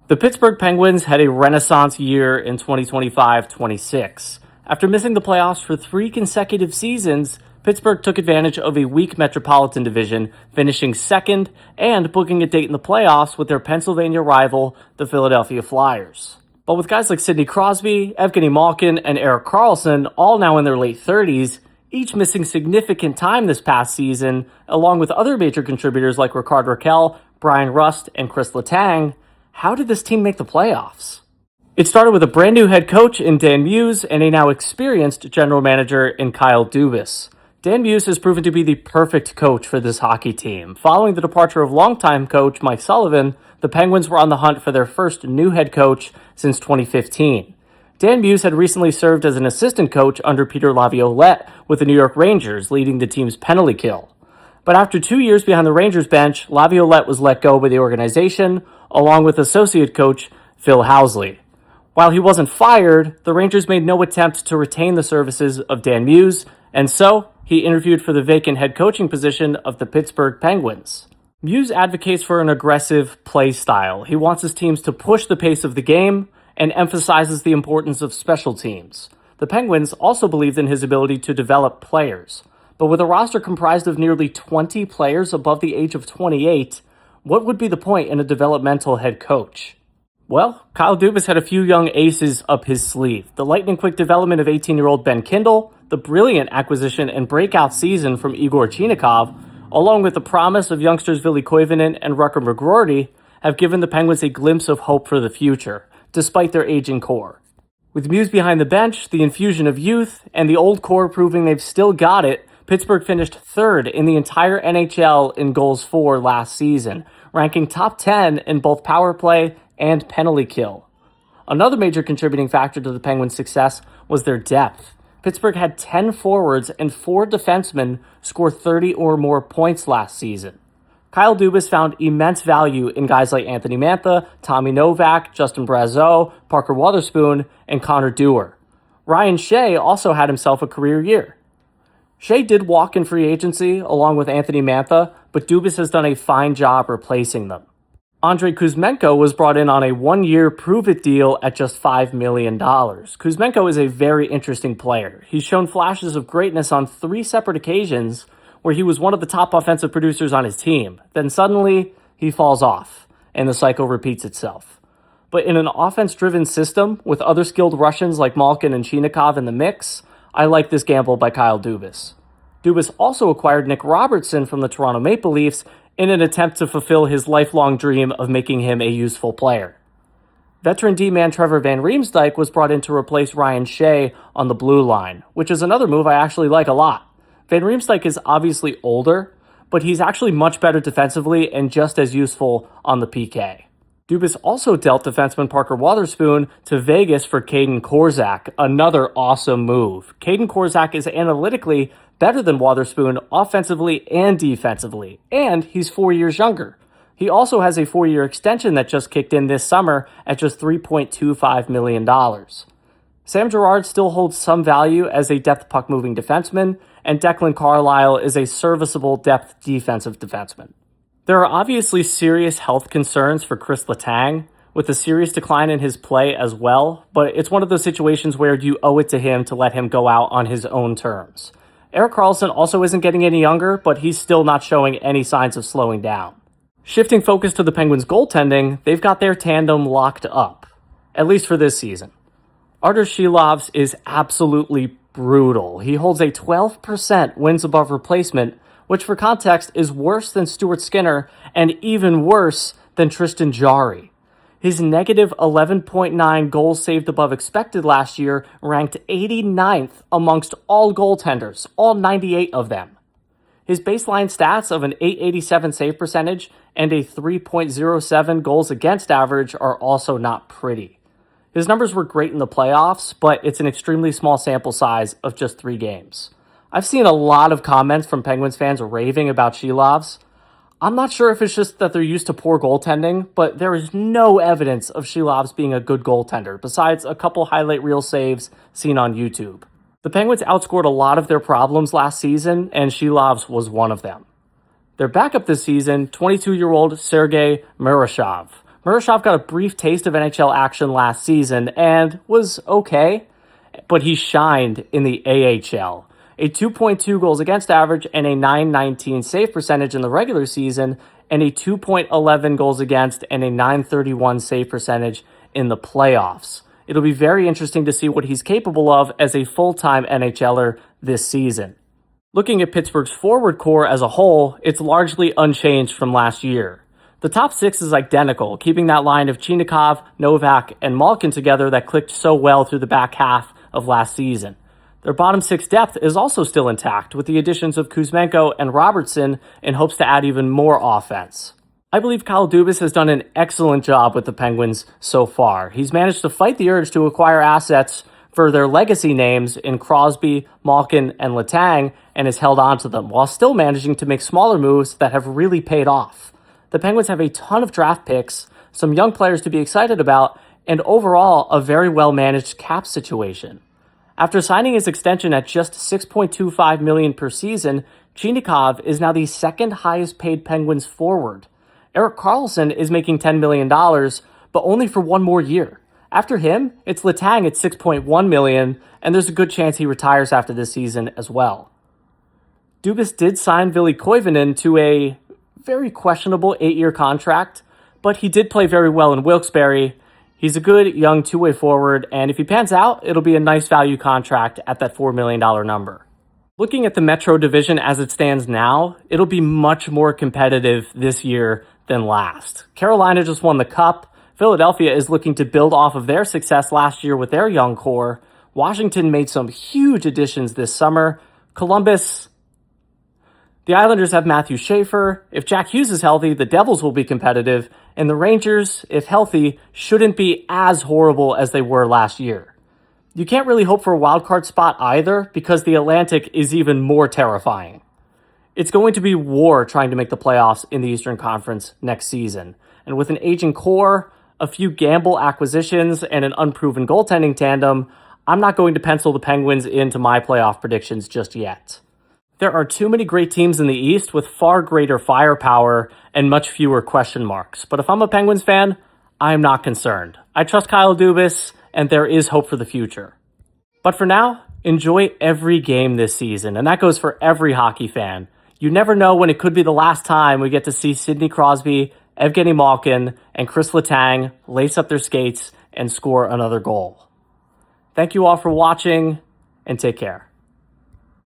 The Pittsburgh Penguins had a renaissance year in 2025-26. After missing the playoffs for 3 consecutive seasons, Pittsburgh took advantage of a weak Metropolitan Division, finishing second and booking a date in the playoffs with their Pennsylvania rival, the Philadelphia Flyers. But with guys like Sidney Crosby, Evgeni Malkin, and Erik Karlsson all now in their late 30s, each missing significant time this past season, along with other major contributors like Rickard Rakell, Brian Rust, and Chris Letang, how did this team make the playoffs? It started with a brand new head coach in Dan Muse and a now experienced general manager in Kyle Dubas. Dan Muse has proven to be the perfect coach for this hockey team. Following the departure of longtime coach Mike Sullivan, the Penguins were on the hunt for their first new head coach since 2015. Dan Muse had recently served as an assistant coach under Peter Laviolette with the New York Rangers, leading the team's penalty kill. But after 2 years behind the Rangers bench, Laviolette was let go by the organization, along with associate coach Phil Housley. While he wasn't fired, the Rangers made no attempt to retain the services of Dan Muse, and so he interviewed for the vacant head coaching position of the Pittsburgh Penguins. Muse advocates for an aggressive play style. He wants his teams to push the pace of the game and emphasizes the importance of special teams. The Penguins also believed in his ability to develop players. But with a roster comprised of nearly 20 players above the age of 28, what would be the point in a developmental head coach? Well, Kyle Dubas had a few young aces up his sleeve. The lightning-quick development of 18-year-old Ben Kindle, the brilliant acquisition and breakout season from Igor Chinakhov, along with the promise of youngsters Ville Koivunen and Rutger McGroarty, have given the Penguins a glimpse of hope for the future, despite their aging core. With Muse behind the bench, the infusion of youth, and the old core proving they've still got it, Pittsburgh finished third in the entire NHL in goals for last season, ranking top 10 in both power play and penalty kill. Another major contributing factor to the Penguins' success was their depth. Pittsburgh had 10 forwards and 4 defensemen score 30 or more points last season. Kyle Dubas found immense value in guys like Anthony Mantha, Tommy Novak, Justin Brazeau, Parker Wotherspoon, and Connor Dewar. Ryan Shea also had himself a career year. Shea did walk in free agency along with Anthony Mantha, but Dubas has done a fine job replacing them. Andrei Kuzmenko was brought in on a 1-year prove-it deal at just $5 million. Kuzmenko is a very interesting player. He's shown flashes of greatness on 3 separate occasions where he was one of the top offensive producers on his team. Then suddenly, he falls off, and the cycle repeats itself. But in an offense-driven system with other skilled Russians like Malkin and Chinakhov in the mix, I like this gamble by Kyle Dubas. Dubas also acquired Nick Robertson from the Toronto Maple Leafs in an attempt to fulfill his lifelong dream of making him a useful player. Veteran D-man Trevor Van Riemsdyk was brought in to replace Ryan Shea on the blue line, which is another move I actually like a lot. Van Riemsdyk is obviously older, but he's actually much better defensively and just as useful on the PK. Dubas also dealt defenseman Parker Wotherspoon to Vegas for Caden Korczak, another awesome move. Caden Korczak is analytically better than Wotherspoon offensively and defensively, and he's 4 years younger. He also has a 4-year extension that just kicked in this summer at just $3.25 million. Sam Girard still holds some value as a depth puck-moving defenseman, and Declan Carlisle is a serviceable depth defensive defenseman. There are obviously serious health concerns for Chris Letang, with a serious decline in his play as well, but it's one of those situations where you owe it to him to let him go out on his own terms. Erik Karlsson also isn't getting any younger, but he's still not showing any signs of slowing down. Shifting focus to the Penguins' goaltending, they've got their tandem locked up, at least for this season. Artur Shilovs is absolutely brutal. He holds a 12% wins above replacement, which for context is worse than Stuart Skinner and even worse than Tristan Jarry. His negative 11.9 goals saved above expected last year ranked 89th amongst all goaltenders, all 98 of them. His baseline stats of an .887 save percentage and a 3.07 goals against average are also not pretty. His numbers were great in the playoffs, but it's an extremely small sample size of just 3 games. I've seen a lot of comments from Penguins fans raving about Shilovs. I'm not sure if it's just that they're used to poor goaltending, but there is no evidence of Shilovs being a good goaltender, besides a couple highlight reel saves seen on YouTube. The Penguins outscored a lot of their problems last season, and Shilovs was one of them. Their backup this season, 22-year-old Sergei Murashov. Murashov got a brief taste of NHL action last season and was okay, but he shined in the AHL. A 2.2 goals against average and a .919 save percentage in the regular season, and a 2.11 goals against and a .931 save percentage in the playoffs. It'll be very interesting to see what he's capable of as a full-time NHLer this season. Looking at Pittsburgh's forward core as a whole, it's largely unchanged from last year. The top six is identical, keeping that line of Chinakhov, Novak, and Malkin together that clicked so well through the back half of last season. Their bottom six depth is also still intact, with the additions of Kuzmenko and Robertson in hopes to add even more offense. I believe Kyle Dubas has done an excellent job with the Penguins so far. He's managed to fight the urge to acquire assets for their legacy names in Crosby, Malkin, and Letang, and has held on to them, while still managing to make smaller moves that have really paid off. The Penguins have a ton of draft picks, some young players to be excited about, and overall a very well-managed cap situation. After signing his extension at just $6.25 million per season, Chinakhov is now the second highest paid Penguins forward. Erik Karlsson is making $10 million, but only for one more year. After him, it's Letang at $6.1 million, and there's a good chance he retires after this season as well. Dubas did sign Ville Koivunen to a very questionable 8-year contract, but he did play very well in Wilkes-Barre. He's a good young two-way forward, and if he pans out, it'll be a nice value contract at that $4 million number. Looking at the Metro division as it stands now, it'll be much more competitive this year than last. Carolina just won the Cup. Philadelphia is looking to build off of their success last year with their young core. Washington made some huge additions this summer. Columbus, the Islanders have Matthew Schaefer. If Jack Hughes is healthy, the Devils will be competitive. And the Rangers, if healthy, shouldn't be as horrible as they were last year. You can't really hope for a wildcard spot either, because the Atlantic is even more terrifying. It's going to be war trying to make the playoffs in the Eastern Conference next season. And with an aging core, a few gamble acquisitions, and an unproven goaltending tandem, I'm not going to pencil the Penguins into my playoff predictions just yet. There are too many great teams in the East with far greater firepower and much fewer question marks. But if I'm a Penguins fan, I am not concerned. I trust Kyle Dubas, and there is hope for the future. But for now, enjoy every game this season, and that goes for every hockey fan. You never know when it could be the last time we get to see Sidney Crosby, Evgeni Malkin, and Chris Letang lace up their skates and score another goal. Thank you all for watching, and take care.